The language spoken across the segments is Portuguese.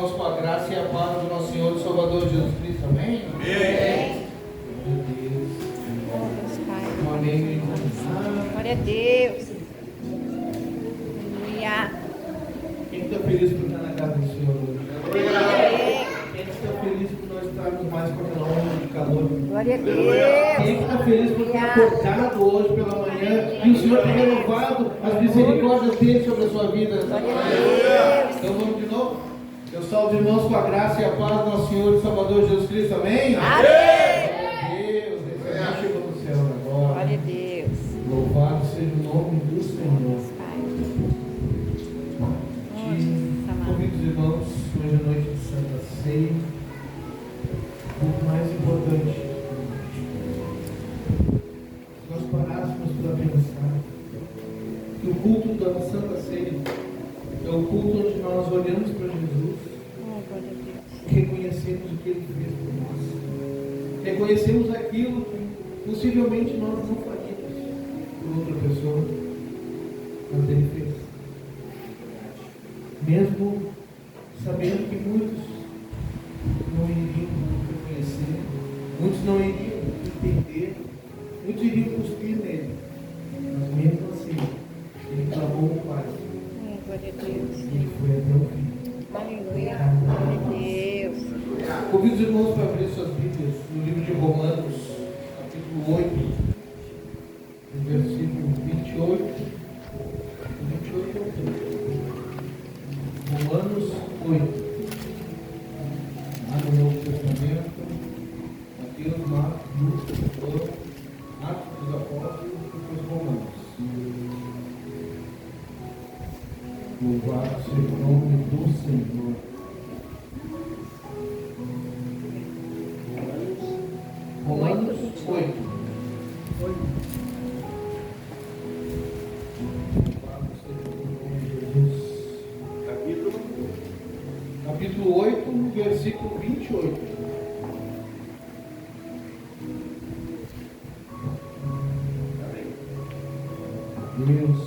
irmãos com a graça e a paz do nosso Senhor e Salvador Jesus Cristo. Amém? Amém. Amém. Glória a Deus. Aleluia. Quem está feliz por estar na casa do Senhor hoje? Amém. Quem está feliz por nós estarmos mais com aquela onda de calor? Glória a Deus. Quem está feliz por ter acordado hoje pela manhã e o Senhor tem renovado as misericórdias dele sobre a sua vida? Glória a Deus. Então vamos de novo? Eu salvo irmãos com a graça e a paz do nosso Senhor e Salvador Jesus Cristo. Amém? Amém. Deus, esse chegou no céu agora. Glória a Deus. Louvado seja o nome do Senhor. Pai. Convido os irmãos hoje à noite de Santa Ceia. O mais importante, nós parássemos para pensar que o culto da Santa Ceia é o culto onde nós olhamos para Jesus e reconhecemos o que Ele fez por nós. Reconhecemos aquilo que possivelmente nós não faríamos por outra pessoa, mas Ele fez. Mesmo sabendo que muitos não iriam reconhecer, muitos não iriam entender, muitos iriam cuspir nele, mas mesmo assim, Ele clamou o Pai. Glória a Deus. E Ele foi até o fim. Aleluia. Glória a Deus. Convido os irmãos para abrir suas Bíblias no livro de Romanos, capítulo 8, no versículo 28. 28. Romanos 8. Lá no Novo Testamento, Mateus, Marcos, Lucas, Atos dos Apóstolos e depois Romanos. Louvado seja o nome do Senhor. Romanos 8. Louvado seja o nome de Jesus. Capítulo 8, versículo 28. Deus,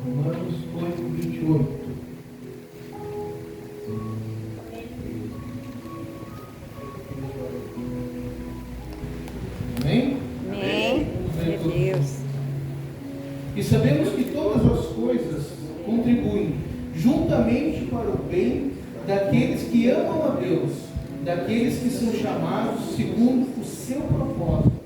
Romanos 8, 28. Amém? Amém. Glória a Deus. E sabemos que todas as coisas contribuem juntamente para o bem daqueles que amam a Deus, daqueles que são chamados segundo o seu propósito.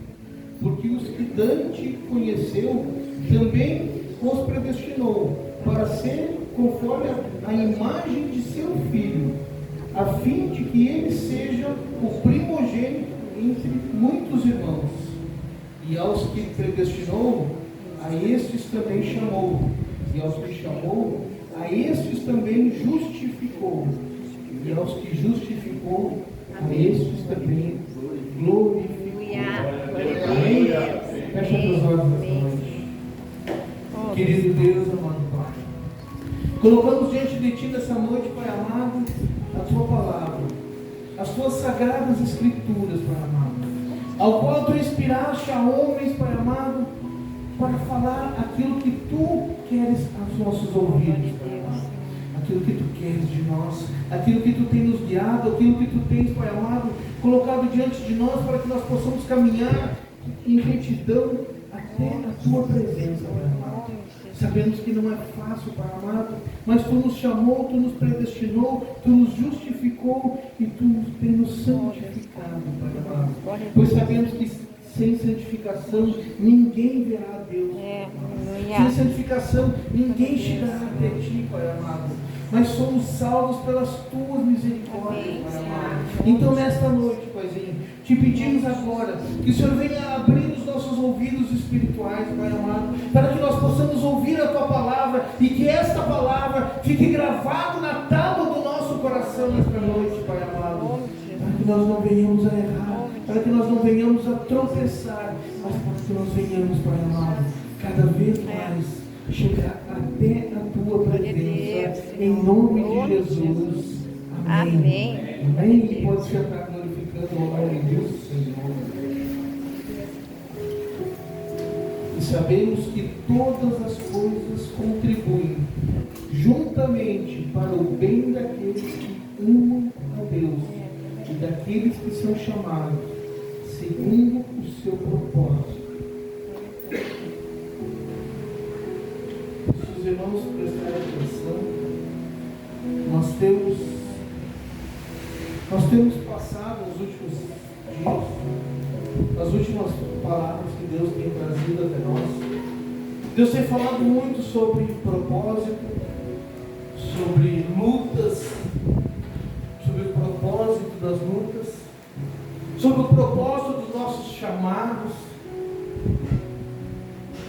Porque os que Dante conheceu, também os predestinou para ser conforme a imagem de seu filho, a fim de que ele seja o primogênito entre muitos irmãos. E aos que predestinou, a estes também chamou. E aos que chamou, a estes também justificou. E aos que justificou, a estes também glorificou. Glória a Amém? Deus. Fecha teus olhos nesta Amém. noite. Querido Deus, amado Pai, colocamos diante de Ti nessa noite, Pai amado, a Tua palavra, as Tuas sagradas escrituras, Pai amado, ao qual Tu inspiraste a homens, Pai amado, para falar aquilo que Tu queres aos nossos ouvidos, Pai amado, aquilo que Tu queres de nós, aquilo que Tu tens nos guiado, aquilo que Tu tens, Pai amado, colocado diante de nós para que nós possamos caminhar em retidão até a Tua presença, Pai amado. Sabemos que não é fácil, Pai amado, mas Tu nos chamou, Tu nos predestinou, Tu nos justificou e Tu tem nos santificado, Pai amado. Pois sabemos que sem santificação ninguém verá a Deus. Sem santificação ninguém chegará até Ti, Pai amado. Mas somos salvos pelas Tuas misericórdias, Pai amado. Então nesta noite, Paizinho, Te pedimos agora que o Senhor venha abrir os nossos ouvidos espirituais, Pai amado, para que nós possamos ouvir a Tua palavra e que esta palavra fique gravada na tábua do nosso coração nesta noite, Pai amado, para que nós não venhamos a errar, para que nós não venhamos a tropeçar, mas para que nós venhamos, Pai amado, cada vez mais chegar até a Tua presença, em nome de Jesus. Amém. Amém. E pode sentar glorificando o nome do Senhor. E sabemos que todas as coisas contribuem juntamente para o bem daqueles que amam daqueles que são chamados segundo o seu propósito. Se os irmãos prestarem atenção, nós temos passado nos últimos dias, as últimas palavras que Deus tem trazido até nós. Deus tem falado muito sobre propósito, sobre lutas, sobre o propósito das lutas, sobre o propósito dos nossos chamados.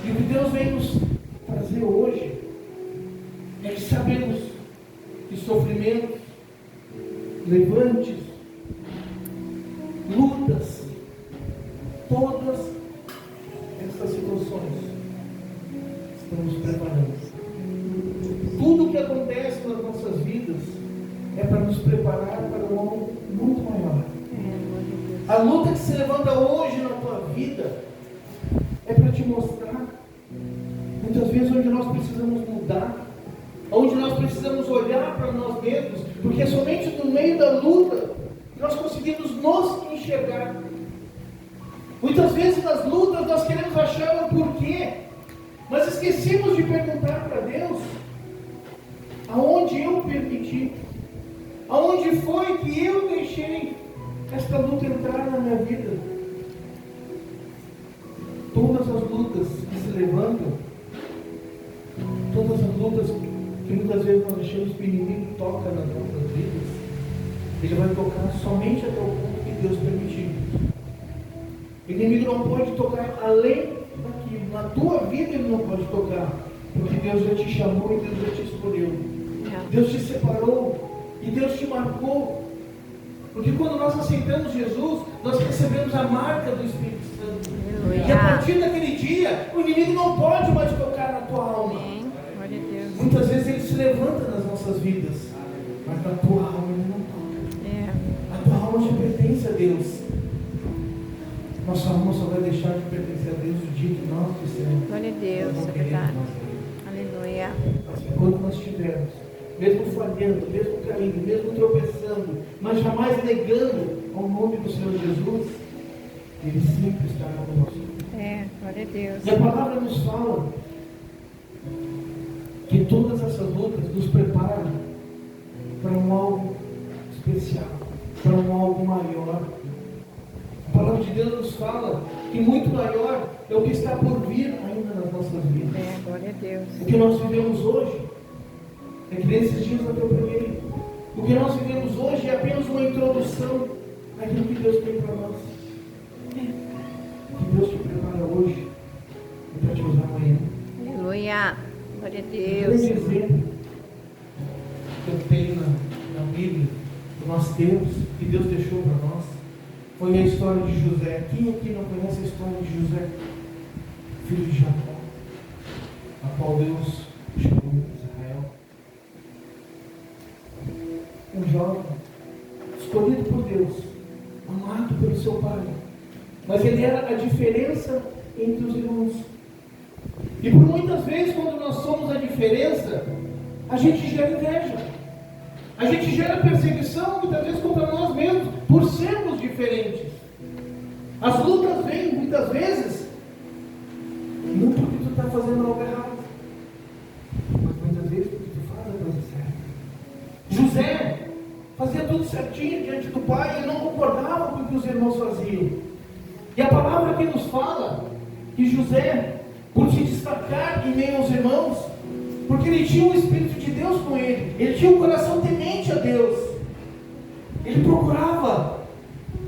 E o que Deus vem nos trazer hoje é que sabemos que sofrimentos, levantes, lutas, todas essas situações estão nos preparando. Tudo o que acontece nas nossas vidas é para nos preparar para um algo muito maior. A luta que se levanta hoje na tua vida é para te mostrar muitas vezes onde nós precisamos mudar, onde nós precisamos olhar para nós mesmos, porque é somente no meio da luta que nós conseguimos nos enxergar. Muitas vezes nas lutas nós queremos achar o porquê, mas esquecemos de perguntar para Deus aonde eu permiti, aonde foi que eu deixei esta luta entrar na minha vida. Todas as lutas que se levantam, todas as lutas que muitas vezes nós deixamos que o inimigo toca nas nossas vidas, ele vai tocar somente até o ponto que Deus permitir. O inimigo não pode tocar além daquilo. Na tua vida ele não pode tocar, porque Deus já te chamou e Deus já te escolheu. Deus te separou e Deus te marcou. Porque quando nós aceitamos Jesus, nós recebemos a marca do Espírito Santo. E a partir daquele dia, o inimigo não pode mais tocar na tua alma. Muitas vezes ele se levanta nas nossas vidas, mas na tua alma ele não toca. A tua alma já pertence a Deus. Nossa alma só vai deixar de pertencer a Deus o dia que nós dissermos. Glória a Deus, é verdade. Aleluia. Quando nós estivermos, mesmo falhando, mesmo caindo, mesmo tropeçando, mas jamais negando ao nome do Senhor Jesus, Ele sempre estará conosco. Glória a Deus. E a palavra nos fala que todas essas lutas nos preparam para um algo especial, para um algo maior. A palavra de Deus nos fala que muito maior é o que está por vir ainda nas nossas vidas. Glória a Deus. O que nós vivemos hoje é que nesses dias eu preguei. O que nós vivemos hoje é apenas uma introdução àquilo que Deus tem para nós. O que Deus te prepara hoje é para te usar amanhã. Aleluia. Glória a Um Deus. grande exemplo que eu tenho na Bíblia, que nós temos, que Deus deixou para nós, foi a história de José. Quem aqui não conhece a história de José? Filho de Jacó, a qual Deus chamou Israel. Um jovem, escolhido por Deus, amado pelo seu pai, mas ele era a diferença entre os irmãos. E por muitas vezes, quando nós somos a diferença, a gente gera inveja, a gente gera perseguição, muitas vezes contra nós mesmos, por sermos diferentes. As lutas vêm muitas vezes não porque tu está fazendo algo errado, mas muitas vezes porque tu faz a coisa certa. José fazia tudo certinho diante do pai e não concordava com o que os irmãos faziam. E a palavra aqui nos fala que José, por se destacar em meio aos irmãos, porque ele tinha o Espírito de Deus com ele tinha um coração temente a Deus, ele procurava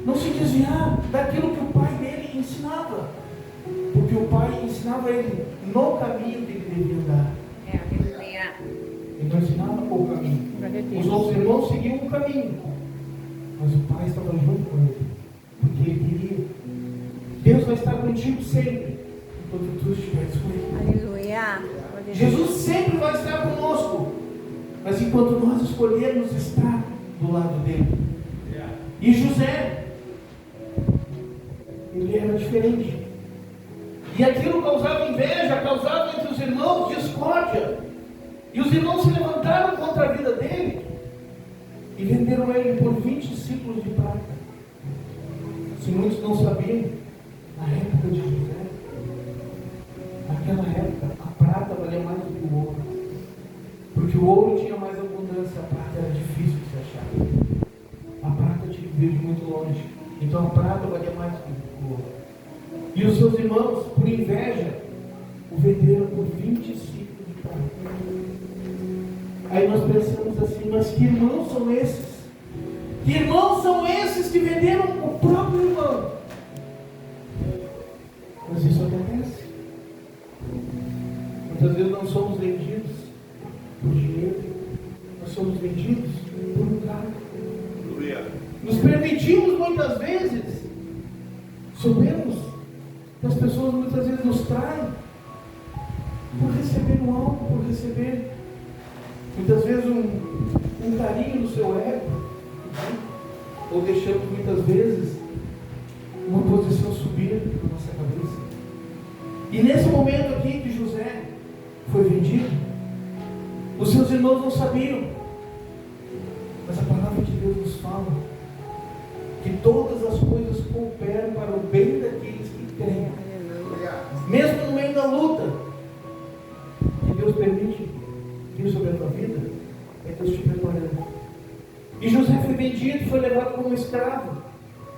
não se desviar daquilo que o pai dele ensinava, porque o pai ensinava ele no caminho que ele devia andar. Aleluia. Ele não ensinava o caminho. Os outros irmãos seguiam o caminho, mas o pai estava junto com ele, porque ele queria. Deus vai estar contigo sempre, enquanto tu estiveres com ele. Aleluia. Jesus sempre vai estar conosco, mas enquanto nós escolhermos estar do lado dele. E José, ele era diferente, e aquilo causava inveja, causava entre os irmãos discórdia, e os irmãos se levantaram contra a vida dele e venderam ele por 20 ciclos de prata. Se muitos não sabiam, na época de José, naquela época, a prata valia mais do que o ouro. Porque o ouro tinha mais abundância, a prata era difícil de se achar. A prata tinha que vir de muito longe. Então a prata valia mais do que o ouro. E os seus irmãos, por inveja, o venderam por 20 ciclos de prata. Aí nós pensamos assim, mas que irmãos são esses? Que irmãos são esses que venderam o próprio irmão? Mas isso acontece. Muitas vezes não somos vendidos por dinheiro, nós somos vendidos por um cargo. Nos permitimos muitas vezes, sabemos que as pessoas muitas vezes nos traem por receber um algo, por receber muitas vezes um carinho do seu ego, ou deixamos muitas vezes uma posição subir na nossa cabeça. E nesse momento aqui que José foi vendido, os seus irmãos não sabiam, mas a palavra de Deus nos fala que todas as coisas cooperam para o bem daqueles que creem. Mesmo no meio da luta que Deus permite vir sobre a tua vida, é Deus te preparando. E José foi vendido, foi levado como escravo.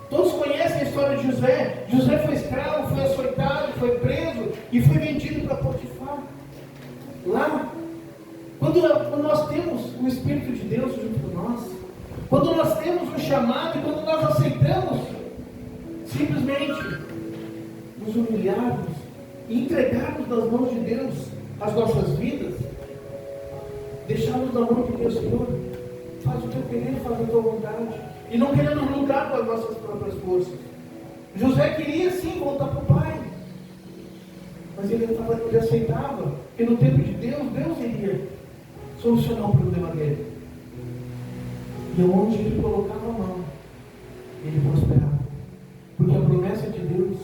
Todos conhecem a história de José. José foi escravo, foi açoitado, foi preso e foi vendido para Potifar. Lá, quando nós temos o Espírito de Deus junto com nós, quando nós temos um chamado e quando nós aceitamos simplesmente nos humilharmos e entregarmos nas mãos de Deus as nossas vidas, deixarmos na mão de Deus, Senhor, faz o teu querer, faz a tua vontade, e não querendo lutar com as nossas próprias forças. José queria sim voltar para o pai, mas ele aceitava que no tempo de Deus, Deus iria solucionar o problema dele. E onde ele colocava a mão, ele prosperava. Porque a promessa de Deus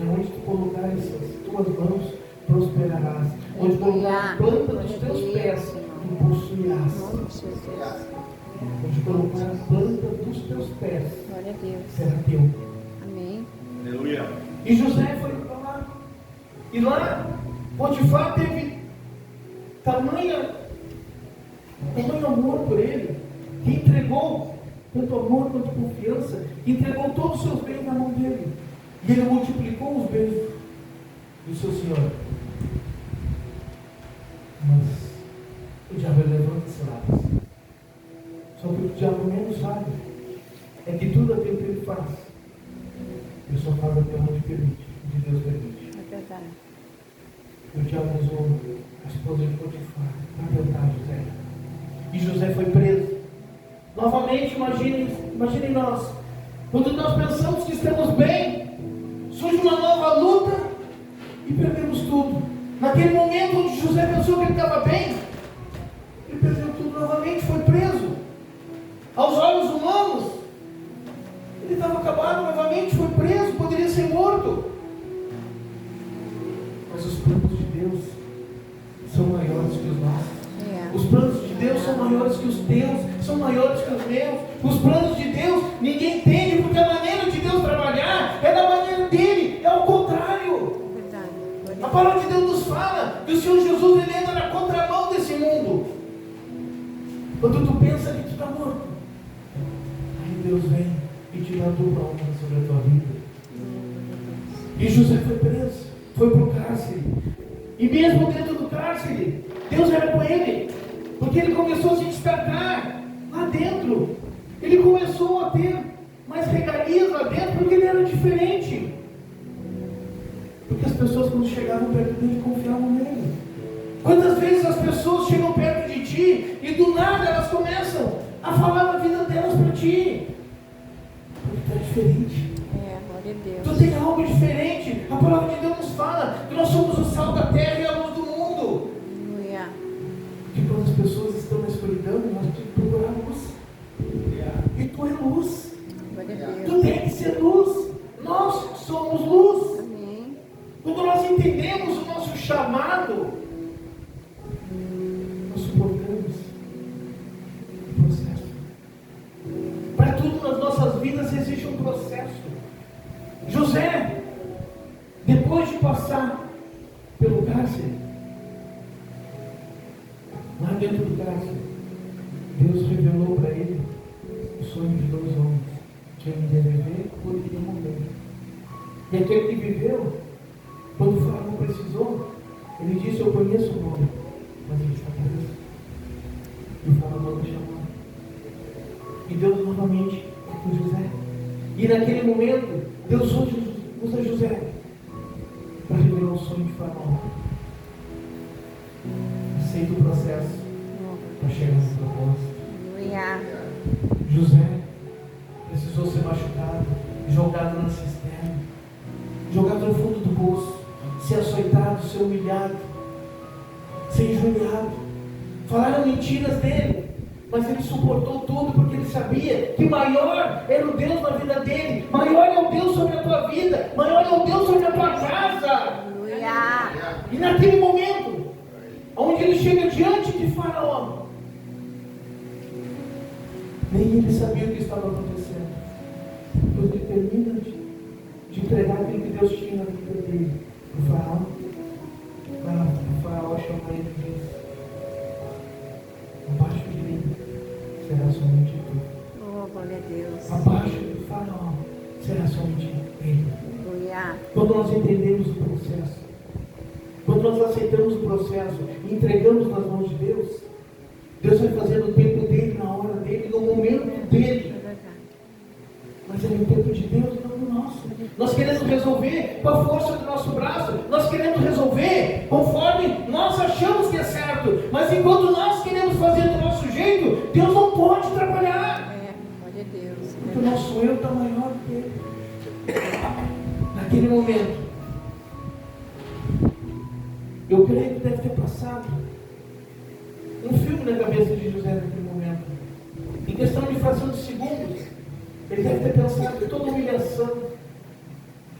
é onde tu colocares as tuas mãos, prosperarás. Onde colocar a planta dos teus pés, tu possuirás. Onde colocar a planta dos teus pés, será teu. Amém. Aleluia. E José foi para lá. E lá, Potifar teve tamanho amor por ele, que entregou tanto amor quanto confiança, que entregou todos os seus bens na mão dele. E ele multiplicou os bens do seu Senhor. Mas o diabo levanta ciladas. Só que o diabo menos sabe é que tudo aquilo que ele faz, ele só faz até onde permite, onde Deus permite. É verdade. E o diabo usou a esposa de Potifar para tentar José. E José foi preso. Novamente, imaginem nós, quando nós pensamos que estamos bem, surge uma nova luta e perdemos tudo. Naquele momento onde José pensou que ele estava bem, ele perdeu tudo novamente, foi preso. Aos olhos humanos, ele estava acabado novamente, foi preso, poderia ser morto. Mas os planos de Deus são maiores que os nossos. Os planos de Deus são maiores que os teus, são maiores que os meus. Os planos de Deus ninguém entende, porque a maneira de Deus trabalhar é da maneira dele, é o contrário. A palavra de Deus nos fala que o Senhor Jesus ele anda na contramão desse mundo. Quando tu pensa que tu está morto, aí Deus vem e te dá a tua honra sobre a tua vida. E José foi preso, foi para o cárcere. E mesmo dentro do cárcere, Deus era com ele, porque ele começou a se destacar lá dentro. Ele começou a ter mais regalias lá dentro, porque ele era diferente. Porque as pessoas, quando chegavam perto dele, confiavam nele. Quantas vezes as pessoas chegam perto de ti e do nada elas começam a falar da vida delas para ti? Porque tu é diferente. Glória a Deus. Tu tem algo diferente. A palavra de Deus nos fala que nós somos o sal da terra e a luz do mundo. Aleluia. Que quando as pessoas estão na escuridão, nós temos que procurar luz. E tu é luz. Glória a Deus. Tu tem que ser luz. Nós somos luz. Amém. Quando nós entendemos o nosso chamado, nós suportamos o processo. Para tudo nas nossas vidas existe um processo. José, depois de passar pelo cárcere, lá dentro do cárcere, Deus revelou para ele o sonho de 2 homens. Quem iria viver ou iria morrer. E aquele que viveu, quando o faraó precisou, ele disse: eu conheço o nome, mas ele está preso. E o faraó não chamou. E Deus novamente com José. E naquele momento, Deus usa José para revelar o sonho de Faraó. Aceita o processo para chegar no propósito. José precisou ser machucado, jogado na cisterna, jogado no fundo do poço, ser açoitado, ser humilhado, ser injuriado. Falaram mentiras dele, mas ele suportou tudo porque ele sabia que maior era o Deus na vida dele. Maior é o Deus sobre a tua vida, maior é o Deus sobre a tua casa. E naquele momento, onde ele chega diante de Faraó, nem ele sabia o que estava acontecendo. Depois ele termina de entregar aquilo que Deus tinha na vida dele para o Faraó. O Faraó chama ele e diz: abaixo de mim será somente tu. Glória a Deus. Abaixo do Faraó será somente ele. Aleluia. Quando nós entendemos o processo, quando nós aceitamos o processo e entregamos nas mãos de Deus, Deus vai fazer no tempo dele, na hora dele, no momento dele. Mas é no tempo de Deus e não no nosso. Nós queremos resolver com a força do nosso braço. Nós queremos resolver conforme nós achamos que é certo. Mas enquanto nós queremos fazer do nosso jeito, Deus não pode trabalhar. Glória a Deus. Porque o nosso eu está maior do que ele. Naquele momento, eu creio que deve ter passado um filme na cabeça de José naquele momento. Em questão de fração de segundos, ele deve ter pensado que toda a humilhação,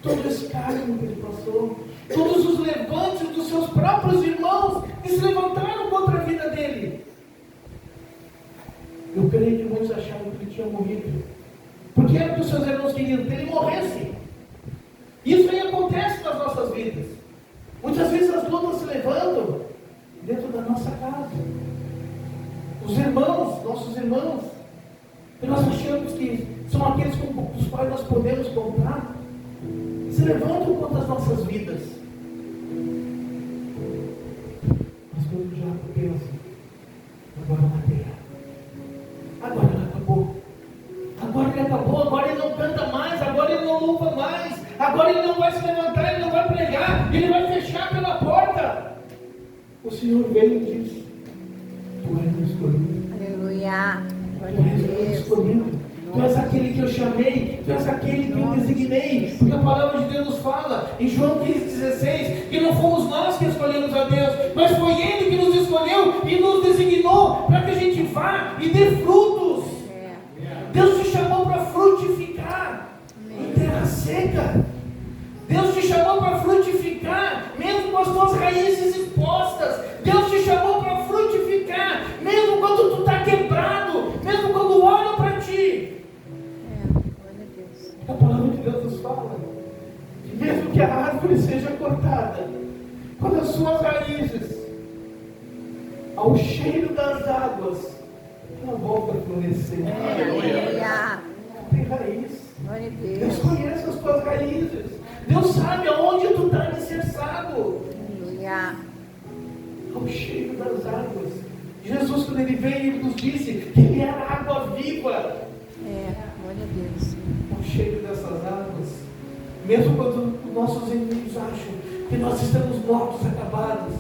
todo esse cargo que ele passou, todos os levantes dos seus próprios irmãos que se levantaram contra a vida dele. Eu creio que muitos achavam que ele tinha morrido, porque era o que os seus irmãos queriam, que ele morresse. Isso aí acontece nas nossas vidas. Muitas vezes as lutas se levantam dentro da nossa casa. Os irmãos, nossos irmãos, que nós achamos que são aqueles com os quais nós podemos contar, se levantam contra as nossas vidas. Mas quando o diabo pensa: agora eu matei ela, agora ela acabou, agora ele acabou, agora ele não canta mais, agora ele não louva mais, agora ele não vai se levantar, ele não vai pregar, ele vai fechar pela porta. O Senhor veio e disse: tu és o escolhido. Aleluia. Tu és o escolhido. Tu és aquele que eu chamei, tu és aquele que eu designei. Porque a palavra de Deus nos fala em João 15,16 que não fomos nós que escolhemos a Deus, mas foi Ele que nos escolheu e nos designou para que a gente vá e dê frutos. Deus te chamou para frutificar em terra seca. Deus te chamou para frutificar mesmo com as tuas raízes expostas. Deus te chamou para frutificar mesmo quando tu está quebrado, mesmo quando olham para ti. A palavra de Deus nos fala que mesmo que a árvore seja cortada, quando as suas raízes, ao cheiro das águas, ela volta a florescer. Aleluia. Tem raiz. Glória a Deus. Deus conhece as tuas raízes. Deus sabe aonde tu está alicerçado. Aleluia. Ao cheiro das águas. Jesus, quando ele veio, ele nos disse que ele era água viva. Glória a Deus. Ao cheiro dessas águas, mesmo quando os nossos inimigos acham que nós estamos mortos, acabados,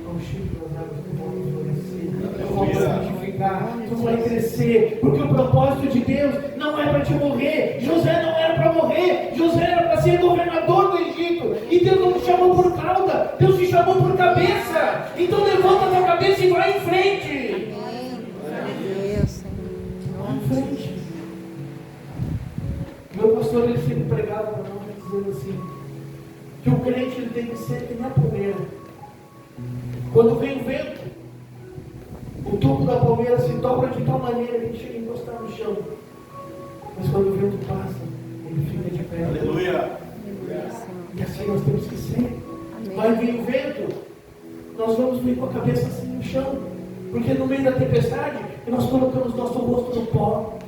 ao cheiro das águas tu vai florescer, tu vai frutificar, tu vai crescer, porque o propósito de Deus não é para te morrer. José não era para morrer, José era para ser governador do Egito, e Deus não te chamou por cauda, Deus te chamou por cabeça. Então levanta a tua cabeça e vai em frente. Amém. Glória a Deus, Senhor. Vai em frente. Meu pastor, ele sempre pregava para nós dizendo assim, que o crente ele tem que ser que nem a palmeira. Quando vem o vento, o topo da palmeira se dobra de tal maneira que chega a encostar no chão. Mas quando o vento passa, ele fica de pé. Aleluia. Aleluia, Senhor. E assim nós temos que ser. Amém. Vai vir o vento, nós vamos vir com a cabeça assim no chão, porque no meio da tempestade nós colocamos nosso rosto no pó.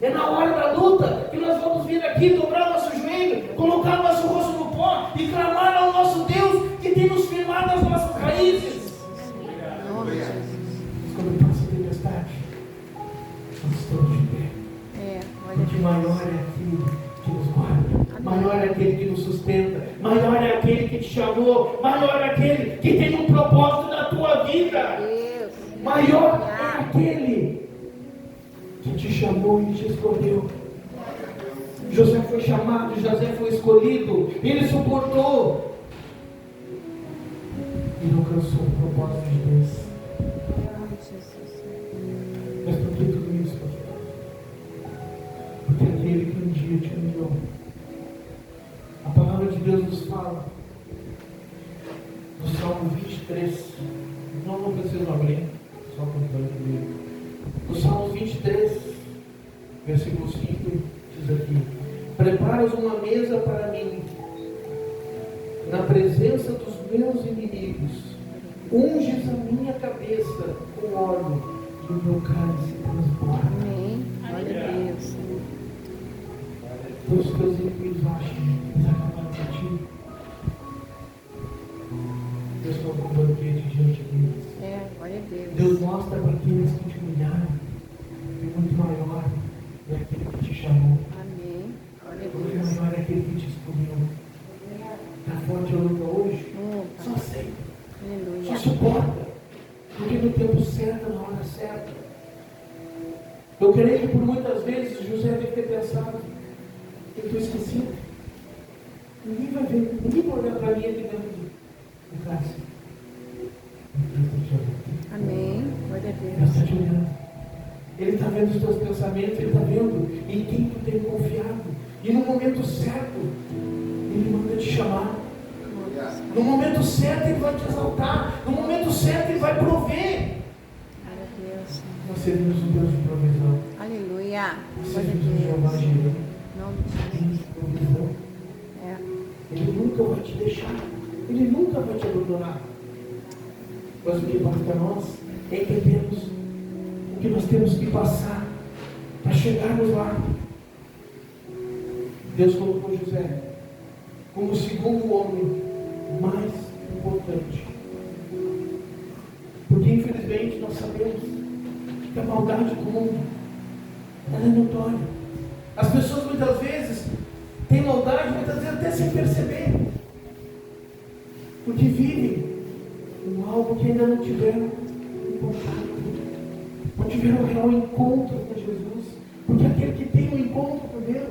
É na hora da luta que nós vamos vir aqui, dobrar nosso joelho, colocar nosso rosto no pó e clamar ao nosso Deus que tem nos firmado as nossas raízes. Em nome de Jesus. Mas quando passa a tempestade, nós estamos de pé. Olha Porque Deus. maior é aquele que nos guarda, maior é aquele que nos sustenta, maior é aquele que te chamou, maior é aquele que tem um propósito na tua vida. Deus. Maior é aquele que te chamou e te escolheu. José foi chamado, José foi escolhido, ele suportou. E alcançou o propósito de Deus. Em nome de Jesus. Mas por que tudo isso, pastor? Porque aquele que um dia te humilhou. A palavra de Deus nos fala no Salmo 23. Não preciso abrir, só acompanhe comigo. No Salmo 23, versículo 5, diz aqui: preparas uma mesa para mim, na presença dos meus inimigos, unges a minha cabeça com óleo, e o meu cálice transborda. Amém. Glória a Deus, Senhor. Todos os teus inimigos acham que eles acabaram contigo. Deus colocou um banquete diante deles. Glória a Deus. Deus mostra para aqueles que te humilharam que muito maior é aquele que te chamou. Amém. Glória a Muito Deus. maior é aquele que te escolheu. Está forte a luta hoje? Só aceita. Só Aleluia. suporta. Porque no tempo certo, na hora certa. Eu creio que por muitas vezes José deve ter pensado: eu estou esquecido. Ninguém vai ver, ninguém vai olhar para mim aqui dentro do cálice. Deus está te olhando. Amém. Glória a Deus Deus. está te olhando. Ele está vendo os teus pensamentos, Ele está vendo em quem tu tem confiado. E no momento certo, Ele manda te chamar. No momento certo, Ele vai te exaltar. No momento certo, Ele vai prover. Glória a Deus. Nós servimos um Deus de provisão. Aleluia. Nós Glória servimos um Jeová a Deus. Jireh. Em nome de Deus Jesus. de provisão. Ele nunca vai te deixar. Ele nunca vai te abandonar. Mas o que basta a nós é entendermos o que nós temos que passar para chegarmos lá. Deus colocou José como o segundo homem mais importante. Porque infelizmente nós sabemos que a maldade do mundo, ela é notória. As pessoas muitas vezes têm maldade, muitas vezes até sem perceber. Porque vivem com algo que ainda não tiveram um contato, não tiveram um real encontro com Jesus. Porque aquele que tem um encontro com Deus,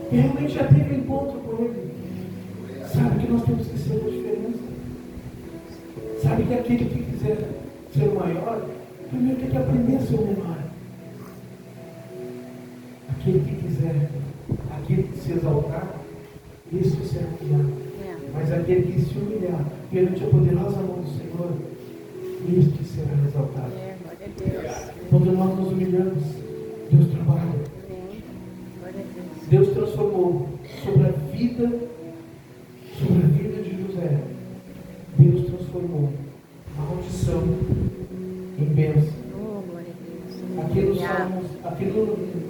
que realmente já teve um encontro com Ele, sabe que nós temos que ser a diferença. Sabe que aquele que quiser ser o maior, primeiro tem que aprender a ser o menor. Aquele que quiser, aquele que se exaltar, isso será humilhado. Mas aquele que se humilhar perante a poderosa mão do Senhor, este será exaltado. Glória a Deus. Quando nós nos humilhamos, Deus trabalha. Amém. Glória a Deus. Deus transformou sobre a vida de José. Deus transformou maldição em bênção. Oh, glória a Deus. Aqui no Aleluia. Salmos, aqui no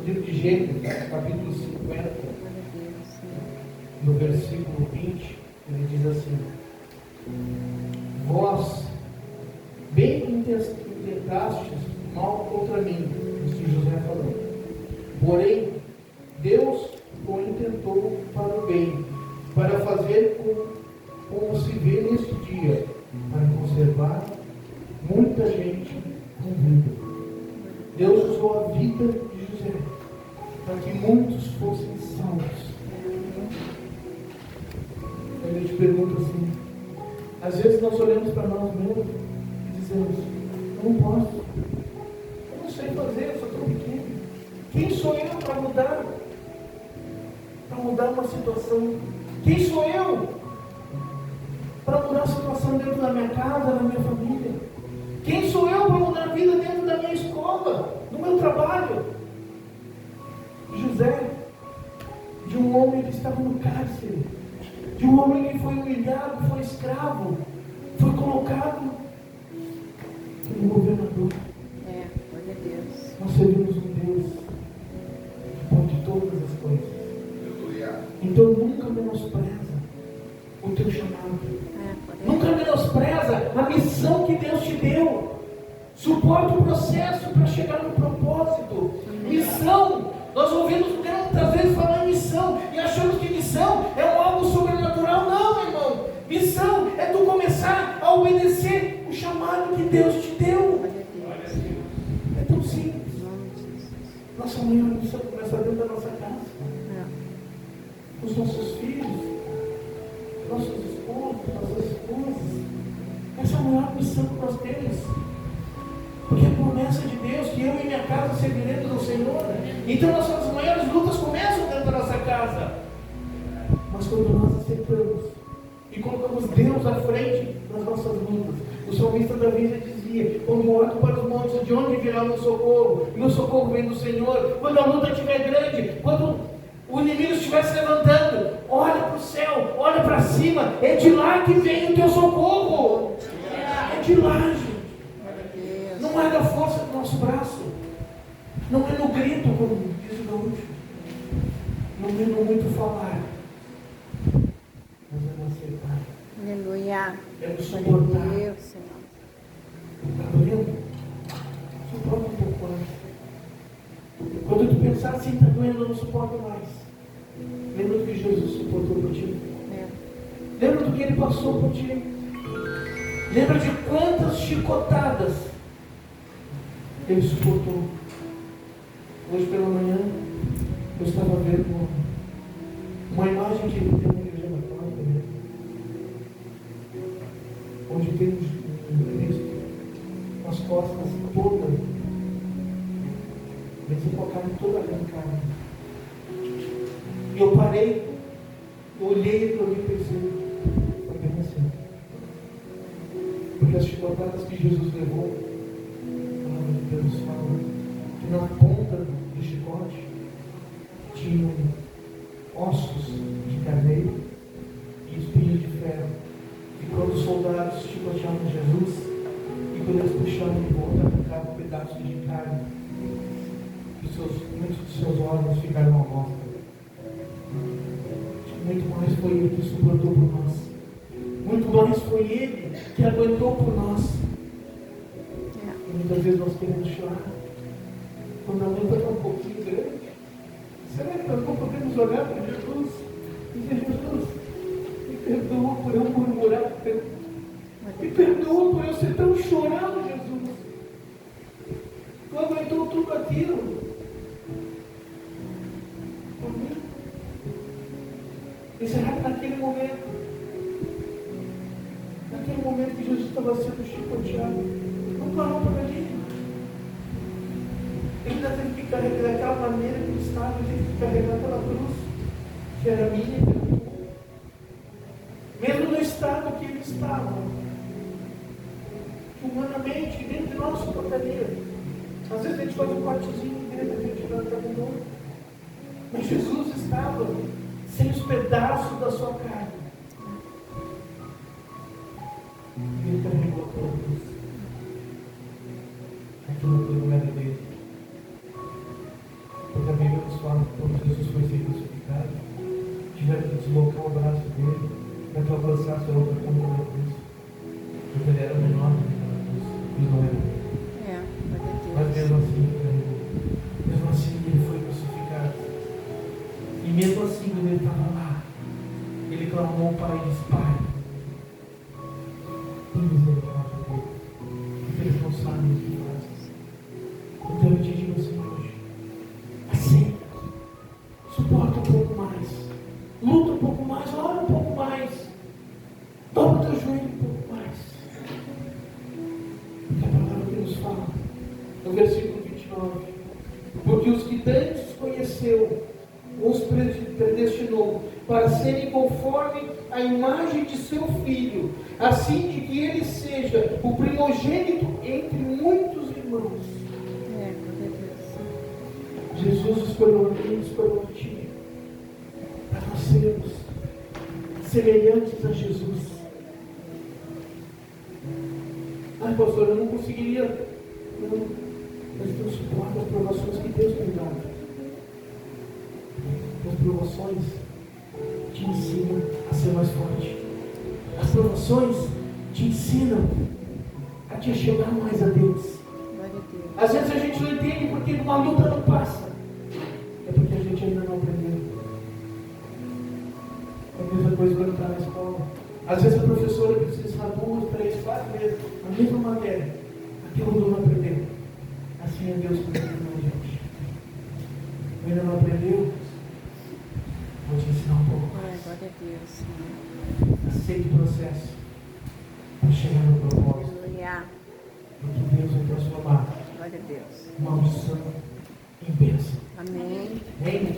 livro de Gênesis, capítulo 50, Glória a Deus, Senhor. no versículo 20, ele diz assim: vós bem intentastes mal contra mim, isso que José falou. Porém, Deus o intentou para o bem, para fazer como se vê neste dia, para conservar muita gente com vida. Deus usou a vida de José para que muitos fossem salvos. Aí eu te pergunto assim: às vezes nós olhamos para nós mesmos e dizemos: eu não posso, eu não sei fazer, eu sou tão pequeno. Quem sou eu para mudar? Para mudar uma situação? Quem sou eu para mudar a situação dentro da minha casa, da minha família? Quem sou eu para mudar a vida dentro da minha escola, do meu trabalho? José um homem que estava no cárcere, de um homem que foi humilhado, foi escravo, foi colocado como governador. Glória a Deus. Nós servimos um Deus que pode todas as coisas. Então nunca menospreza o teu chamado. Nunca menospreza a missão que Deus te deu. Suporta o processo para chegar no propósito. Missão. Nós ouvimos muitas vezes falar em missão e achamos que missão é algo sobrenatural. Não, irmão. Missão é tu começar a obedecer o chamado que Deus te deu. É tão simples. Nossa maior missão começa dentro da nossa casa. Os nossos filhos, nossos esposos, nossas esposas. Essa é a maior missão que nós temos. Porque é promessa de Deus que eu e minha casa serviremos ao Senhor. Então nossas maiores lutas começam dentro da nossa casa. Mas quando nós aceitamos e colocamos Deus à frente nas nossas lutas, o salmista Davi já dizia: quando olho para os montes, de onde virá o meu socorro? Meu socorro vem do Senhor. Quando a luta estiver grande, quando o inimigo estiver se levantando, olha para o céu, olha para cima. É de lá que vem o teu socorro. É de lá, gente. Não é da força do nosso braço. Não é no grito, como diz o gaúcho. Não é no muito falar. Mas é no aceitar. Aleluia. É no suportar. Glória a Deus, Senhor. Está doendo? Suporta um pouco mais. Quando tu pensar assim, está doendo, eu não suporto mais. Lembra do que Jesus suportou por ti? Lembra do que Ele passou por ti? Lembra de quantas chicotadas Ele suportou? Hoje pela manhã, eu estava vendo uma imagem que ele tem na igreja da Planta, né? Onde tem um Cristo com as costas todas, mesmo com a carne toda arrancada. E eu parei, eu olhei para mim e pensei: foi bem assim. Porque as chicotadas que Jesus levou, a palavra de Deus fala que na ponta do chicote tinham ossos de carneiro e espinhos de ferro. E quando os soldados chicoteavam Jesus, e quando eles puxavam de volta, arrancavam pedaços de carne, muitos dos seus órgãos ficaram à mostra. Muito mais foi Ele que suportou por nós. Muito mais foi Ele que aguentou por nós. E muitas vezes nós queremos chorar quando a luta está um pouquinho grande. Será que nós não podemos olhar para Jesus e dizer: Jesus, me perdoa por eu murmurar tanto. Me perdoa por eu ser tão chorado, Jesus. Tu aguentou tudo aquilo por mim. E será que naquele momento que Jesus estava sendo chicoteado, não parou para ali? Ele ainda teve que carregar daquela maneira que ele estava, ele teve que carregar pela cruz, que era minha e tua. Mesmo no estado que ele estava, humanamente, dentro de nós suportaria. Às vezes a gente faz um cortezinho e dentro a gente não está com dor. Mas Jesus estava sem os pedaços da sua carne. E ele carregou a cruz. Aquilo tudo não era dele. Porque a Bíblia nos fala que quando Jesus foi ser crucificado, tiveram que deslocar o braço dele para que alcançasse a outra ponta da cruz. Porque ele era menor do que a cruz. Ele não era. Mas mesmo assim, mesmo assim ele foi crucificado. E mesmo assim, quando ele estava lá, ele clamou ao Pai e disse: Pai, tem misericórdia dele, porque eles não sabem o que fazem. Então eu te digo assim hoje: aceita, suporta um pouco mais, luta um pouco mais, ora um pouco mais, dobra o teu joelho um pouco mais. Porque a palavra que nos fala no versículo 29: porque os que dantes conheceu, os predestinou para serem conforme a imagem de seu Filho, assim de que ele seja o primogênito entre muitos irmãos. Jesus escolheu a mim e escolheu a ti semelhantes a Jesus. Ai, pastor, eu não conseguiria. Não, mas Deus suporta as provações que Deus tem dado. As provações te ensinam a ser mais forte. As provações te ensinam a te chegar mais a Deus. Às vezes a gente não entende porque uma luta não passa. É porque a gente ainda não aprendeu. É a mesma coisa quando está na escola. Às vezes a professora precisa ensinar 2, 3, 4 vezes a mesma matéria. Aquilo que não aprendeu. Assim é Deus com a gente. Ainda não aprendeu? Vou te ensinar um pouco mais. Glória a Deus. Aceite o processo para chegar no propósito. Aleluia. Porque Deus vai transformar Glória a Deus. maldição em bênção. Amém. Amém?